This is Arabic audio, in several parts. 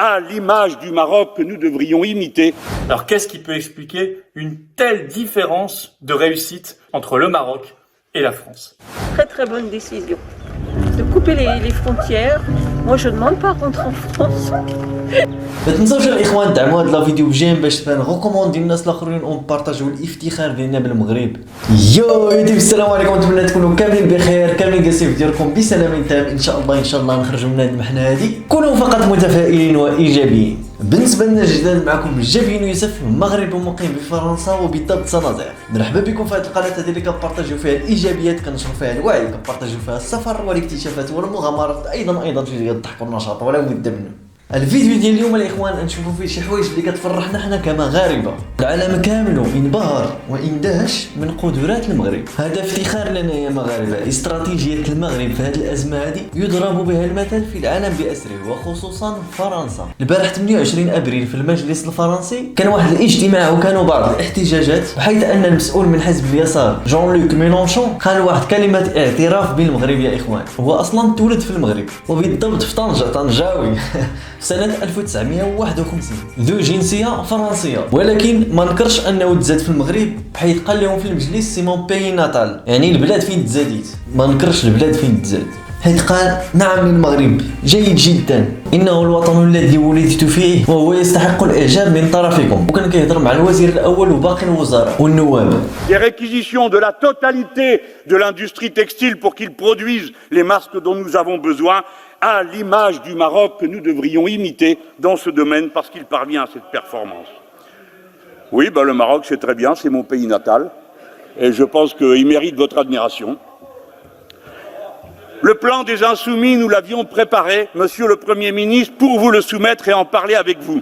à l'image du Maroc que nous devrions imiter. Alors qu'est-ce qui peut expliquer une telle différence de réussite entre le Maroc et la France? Très très bonne décision de couper les frontières. Moi je ne demande pas à rentrer en France. ما تنساوش الاخوان دعموا هاد لا فيديو بجيم باش تبان ريكوموندي الناس الاخرين ونبارطاجيو الافتخار ديالنا بالمغرب. يو يدي السلام عليكم، نتمنى تكونوا كاملين بخير، كاملين جالسين في ديالكم بسلام تام. ان شاء الله نخرجوا من هاد المحنه هادي. كونوا فقط متفائلين وايجابيين. بالنسبه لنا الجداد معكم جافين يوسف، مغربي مقيم بفرنسا وبالضبط سنازير. مرحبا بكم في هذه القناه هذه اللي كنبارطاجيو فيها الايجابيات، كنشروا فيها الوعي، كنبارطاجيو فيها السفر والاكتشافات والمغامرات، ايضا في الضحك والنشاط ولا بد منه. الفيديو ديال اليوم الاخوان نشوفوا فيه شي حوايج اللي كتفرحنا حنا كمغاربه. العالم كامل انبهر واندهش من قدرات المغرب. هذا افتخار لنا يا مغاربه. استراتيجيه المغرب في هذه الازمه هذه يضرب بها المثل في العالم باسره وخصوصا فرنسا. البارح 28 ابريل في المجلس الفرنسي كان واحد الاجتماع وكانوا بعض الاحتجاجات، بحيث ان المسؤول من حزب اليسار جون لوك ميلونشون قال واحد كلمه اعتراف بالمغرب يا اخوان. هو اصلا تولد في المغرب وبالضبط في طنجة، طنجاوي سنة 1951، ذو جنسية فرنسية، ولكن ما نكرش انه تزاد في المغرب، بحيث قال لهم في المجلس سي مون بيي ناتال، يعني البلاد فين تزاديت، ما نكرش البلاد فين تزاد. حيث قال نعم للمغرب جيد جدا، انه الوطن الذي ولدت فيه وهو يستحق الاعجاب من طرفكم. وكان كيهضر مع الوزير الاول وباقي الوزراء والنواب. Des réquisitions de la totalité de l'industrie textile pour qu'ils produisent les masques dont nous avons besoin, à l'image du Maroc que nous devrions imiter dans ce domaine parce qu'il parvient à cette performance. Oui, le Maroc c'est très bien, c'est mon pays natal et je pense qu'il mérite votre admiration. Le plan des Insoumis, nous l'avions préparé, Monsieur le Premier ministre, pour vous le soumettre et en parler avec vous.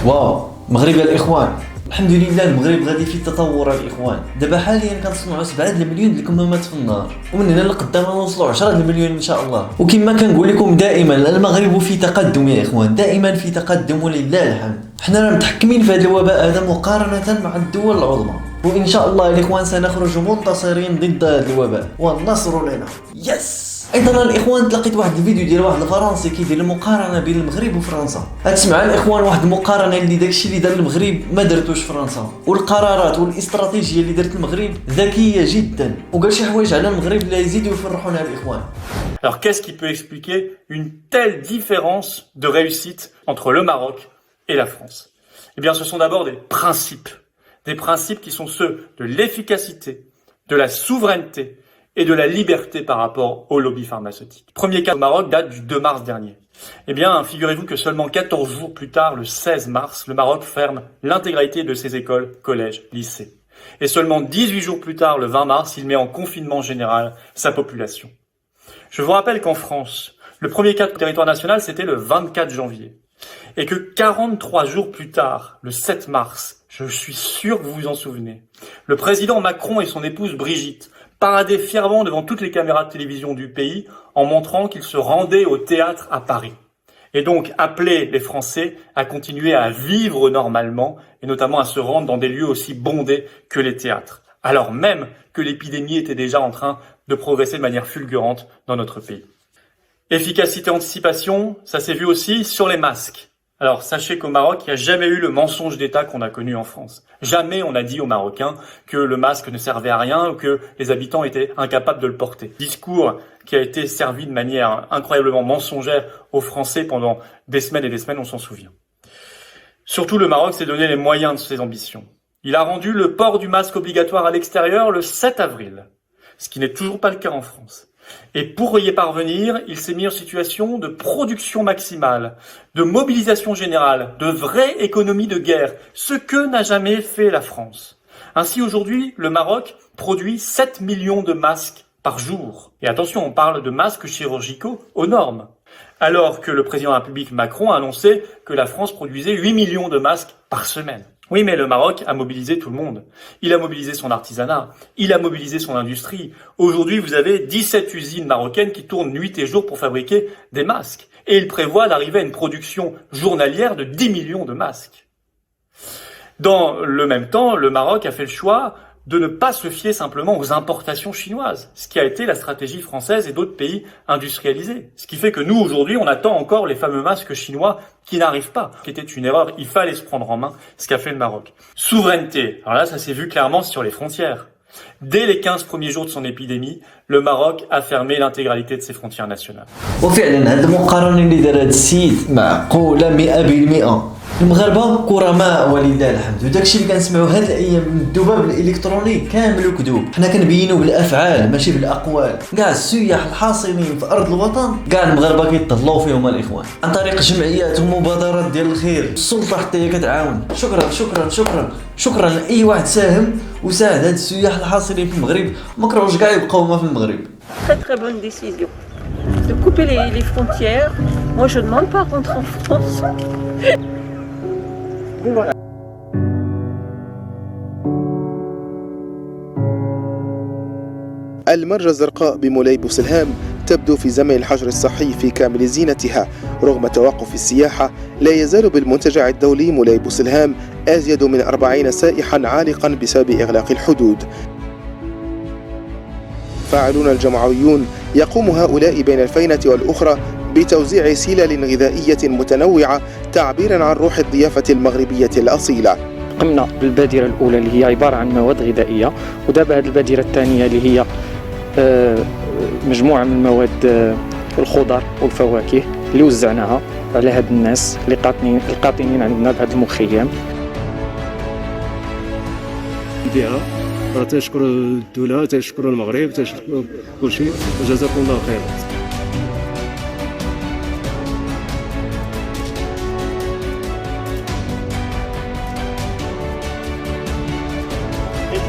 واو مغرب الاخوان، الحمد لله المغرب غادي في التطور الاخوان. دابا حاليا كنصنعوا 7 المليون الكمامات في النهار، ومن هنا لقدام غنوصلوا 10 المليون ان شاء الله. وكما كنقول لكم دائما المغرب في تقدم يا اخوان، دائما في تقدم ولله الحمد. حنا راه متحكمين في هذا الوباء هذا مقارنه مع الدول العظمى، وان شاء الله الاخوان سنخرج منتصرين ضد هذا الوباء والنصر لنا. يس. ايضا الاخوان تلقيت واحد الفيديو ديال واحد الفرنسي كيدير المقارنه بين المغرب وفرنسا. تسمع الاخوان واحد المقارنه اللي داكشي اللي دار المغرب ما درتوش فرنسا، والقرارات والاستراتيجيه اللي درت المغرب ذكيه جدا، وقال شي حوايج على المغرب اللي يزيدوا يفرحونا الاخوان. Alors qu'est-ce qui peut expliquer une telle différence de réussite entre le Maroc et la France? Eh bien, ce sont d'abord des principes qui sont ceux de l'efficacité, de la souveraineté et de la liberté par rapport au lobby pharmaceutique. Premier cas au Maroc date du 2 mars dernier. Eh bien, figurez-vous que seulement 14 jours plus tard, le 16 mars, le Maroc ferme l'intégralité de ses écoles, collèges, lycées. Et seulement 18 jours plus tard, le 20 mars, il met en confinement général sa population. Je vous rappelle qu'en France, le premier cas de territoire national, c'était le 24 janvier. Et que 43 jours plus tard, le 7 mars, je suis sûr que vous vous en souvenez, le président Macron et son épouse Brigitte paradaient fièrement devant toutes les caméras de télévision du pays en montrant qu'ils se rendaient au théâtre à Paris. Et donc appeler les Français à continuer à vivre normalement et notamment à se rendre dans des lieux aussi bondés que les théâtres, alors même que l'épidémie était déjà en train de progresser de manière fulgurante dans notre pays. Efficacité, anticipation, ça s'est vu aussi sur les masques. Alors sachez qu'au Maroc, il n'y a jamais eu le mensonge d'État qu'on a connu en France. Jamais on a dit aux Marocains que le masque ne servait à rien ou que les habitants étaient incapables de le porter. Discours qui a été servi de manière incroyablement mensongère aux Français pendant des semaines et des semaines, on s'en souvient. Surtout, le Maroc s'est donné les moyens de ses ambitions. Il a rendu le port du masque obligatoire à l'extérieur le 7 avril, ce qui n'est toujours pas le cas en France. Et pour y parvenir, il s'est mis en situation de production maximale, de mobilisation générale, de vraie économie de guerre, ce que n'a jamais fait la France. Ainsi, aujourd'hui, le Maroc produit 7 millions de masques par jour. Et attention, on parle de masques chirurgicaux aux normes. Alors que le président de la République Macron a annoncé que la France produisait 8 millions de masques par semaine. Oui, mais le Maroc a mobilisé tout le monde. Il a mobilisé son artisanat, il a mobilisé son industrie. Aujourd'hui, vous avez 17 usines marocaines qui tournent nuit et jour pour fabriquer des masques. Et il prévoit d'arriver à une production journalière de 10 millions de masques. Dans le même temps, le Maroc a fait le choix de ne pas se fier simplement aux importations chinoises, ce qui a été la stratégie française et d'autres pays industrialisés. Ce qui fait que nous, aujourd'hui, on attend encore les fameux masques chinois qui n'arrivent pas, ce qui était une erreur. Il fallait se prendre en main, ce qu'a fait le Maroc. Souveraineté. Alors là, ça s'est vu clairement sur les frontières. Dès les 15 premiers jours de son épidémie, le Maroc a fermé l'intégralité de ses frontières nationales. وفعلا هذه المقارنه اللي دار هذا السيد معقوله 100%. المغاربه كرماء ولله الحمد، وداكشي اللي كنسمعوا هاد الايام من الذباب الالكتروني كامل كذوب. حنا كنبينوا بالافعال ماشي بالاقوال. كاع السياح الحاصلين في ارض الوطن كاع المغاربه كيتطلعوا فيهم الاخوان عن طريق جمعيات ومبادرات ديال الخير. السلطه حتى هي كتعاون. شكرا شكرا شكرا شكرا لاي واحد ساهم وساعد هاد السياح الحاصلين في المغرب، ما كرهوش كاع يبقاو هما في المغرب. Très très bonne décision de couper les frontières. Moi je ne demande pas à rentrer en France. المرجة الزرقاء بمولاي بوسلهام تبدو في زمن الحجر الصحي في كامل زينتها. رغم توقف السياحة لا يزال بالمنتجع الدولي مولاي بوسلهام أزيد من 40 سائحا عالقا بسبب إغلاق الحدود. فاعلون الجمعويون يقوم هؤلاء بين الفينة والأخرى بتوزيع سلال غذائية متنوعة تعبيرا عن روح الضيافة المغربية الأصيلة. قمنا بالبادرة الأولى اللي هي عبارة عن مواد غذائية، ودابا هذه البادرة الثانية اللي هي مجموعة من مواد الخضر والفواكه اللي وزعناها على هاد الناس القاطنين عندنا بهذا المخيم. تنشكر الدولة، تنشكر المغرب، تنشكر كل شيء، وجزاكم الله خيرا.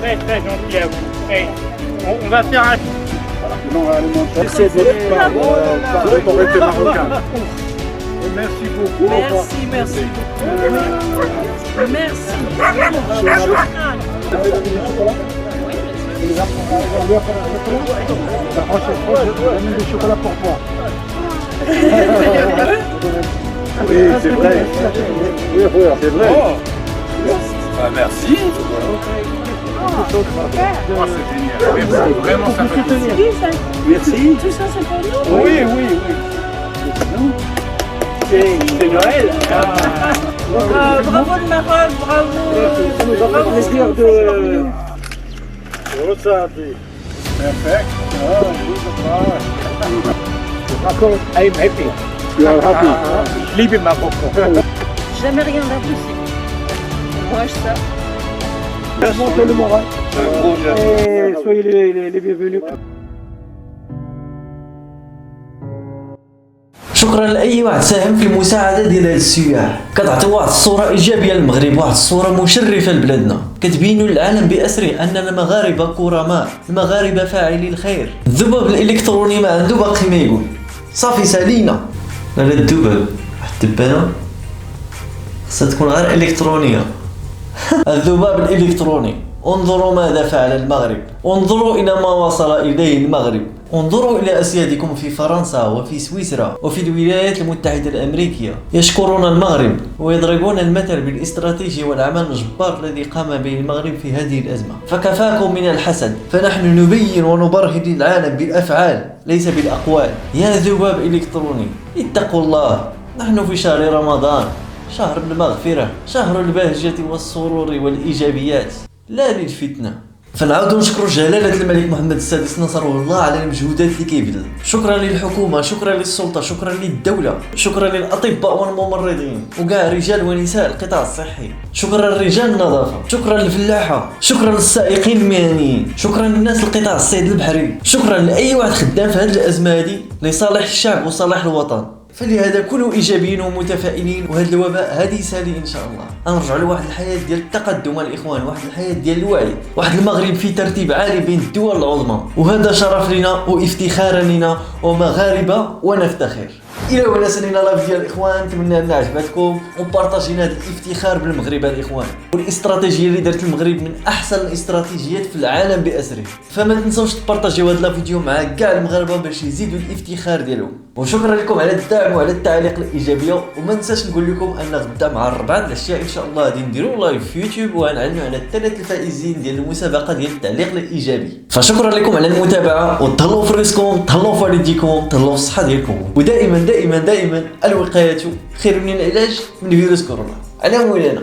Très très gentil à vous. Et on va faire un... Merci beaucoup. Merci, merci. Merci. Oui, c'est vrai. C'est vrai. Ah, merci. Oh, c'est génial. Merci. Vraiment sympathique. Merci. Tout ça, c'est pour nous? Oui, oui, oui. C'est Noël. Bravo le Maroc, bravo. Ça me fait plaisir de... Perfect. I'm happy. You are happy. Je liebe Marokko. Jamais rien d'impossible. Moi, je sais. Montez le moral. Et soyez les bienvenus. شكرا لاي واحد ساهم في المساعده ديال هاد السياح. كتعطي واحد الصوره ايجابيه للمغرب، واحد الصوره مشرفه لبلادنا، كتبينوا للعالم باسره اننا مغاربه كرماء، المغاربه فاعلي الخير. الذباب الالكتروني ما عنده باقي ما يقول، صافي سالينا. لا الذباب واحد الدبانه خصها تكون غير الكترونيه. الذباب الالكتروني. انظروا ماذا فعل المغرب، انظروا الى ما وصل اليه المغرب، انظروا الى اسيادكم في فرنسا وفي سويسرا وفي الولايات المتحدة الامريكية يشكرون المغرب ويضربون المثل بالاستراتيجية والعمل الجبار الذي قام به المغرب في هذه الازمة. فكفاكم من الحسد، فنحن نبين ونبرهن للعالم بالافعال ليس بالاقوال. يا ذباب الكتروني اتقوا الله، نحن في شهر رمضان، شهر المغفرة، شهر البهجة والسرور والايجابيات لا للفتنة. فنعاودو نشكروا جلالة الملك محمد السادس نصره الله على المجهودات اللي كيبذل. شكرا للحكومة، شكرا للسلطة، شكرا للدولة، شكرا للأطباء والممرضين وكاع رجال ونساء القطاع الصحي، شكرا لرجال النظافة، شكرا للفلاحة، شكرا للسائقين المهنيين، شكرا للناس القطاع الصيد البحري، شكرا لأي واحد خدام في هذه الأزمة هذه لصالح الشعب وصالح الوطن. فلهذا كونوا ايجابيين ومتفائلين، وهذا الوباء هذه سالي ان شاء الله. نرجعوا لواحد الحياه ديال التقدم الاخوان، واحد الحياه ديال الوعي، واحد المغرب في ترتيب عالي بين الدول العظمى، وهذا شرف لنا وافتخار لنا ومغاربه ونفتخر. الى هنا سالينا لا فيديو الاخوان، نتمنى ان عجبتكم وبارطاجينا هذا الافتخار بالمغرب الاخوان، والاستراتيجيه اللي دارت المغرب من احسن الاستراتيجيات في العالم باسره. فما تنسوش تبارطاجيو هذا الفيديو مع كاع المغاربه باش يزيدوا الافتخار ديالهم. وشكرا لكم على الدعم وعلى التعاليق الايجابيه. وما ننساش نقول لكم ان غدا مع 4 العشيه ان شاء الله غادي نديروا لايف في يوتيوب وغنعلنوا على الثلاث الفائزين ديال المسابقه ديال التعليق الايجابي. فشكرا لكم على المتابعه، وتهلاو في رزقكم، تهلاو في والديكم، تهلاو في الصحه ديالكم، ودائما دائما دائما الوقايه خير من العلاج من فيروس كورونا. على مولانا.